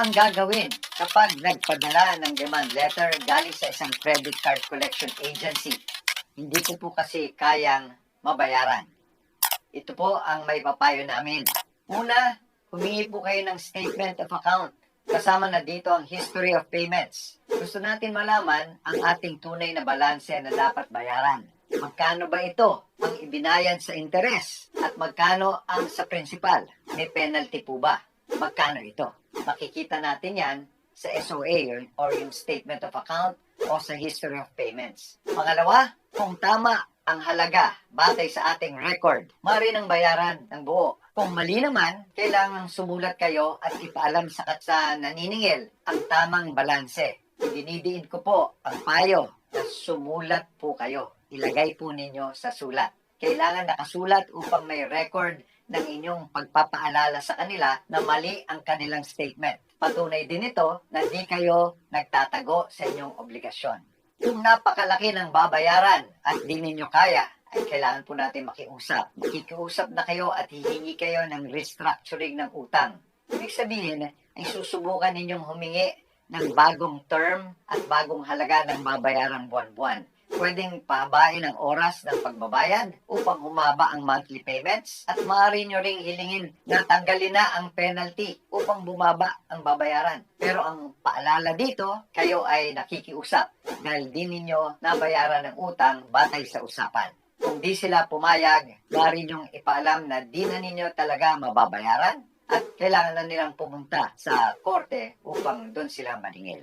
ang gagawin kapag nagpadala ng demand letter galing sa isang credit card collection agency? Hindi ko po kasi kayang mabayaran. Ito po ang may papayo namin. Una, humingi po kayo ng statement of account. Kasama na dito ang history of payments. Gusto natin malaman ang ating tunay na balanse na dapat bayaran. Magkano ba ito ang ibinayad sa interes? At magkano ang sa principal? May penalty po ba? Magkano ito? Makikita natin yan sa SOA or yung statement of account o sa history of payments. Pangalawa, kung tama ang halaga batay sa ating record, maaari nang bayaran ng buo. Kung mali naman, kailangang sumulat kayo at ipaalam sa naniningil ang tamang balanse. Dinidiin ko po ang payo na sumulat po kayo. Ilagay po ninyo sa sulat. Kailangan nakasulat upang may record ng inyong pagpapaalala sa kanila na mali ang kanilang statement. Patunay din ito na di kayo nagtatago sa inyong obligasyon. Kung napakalaki ng babayaran at di ninyo kaya, ay kailangan po natin makiusap. Makikiusap na kayo at hihingi kayo ng restructuring ng utang. Ibig sabihin, ay susubukan ninyong humingi ng bagong term at bagong halaga ng babayarang buwan-buwan. Pwedeng pahabain ang oras ng pagbabayad upang humaba ang monthly payments at maaari nyo ring hilingin na tanggalin na ang penalty upang bumaba ang babayaran. Pero ang paalala dito, kayo ay nakikiusap dahil di ninyo nabayaran ng utang batay sa usapan. Kung di sila pumayag, maaari nyong ipaalam na di na ninyo talaga mababayaran at kailangan na nilang pumunta sa korte upang doon sila maningil.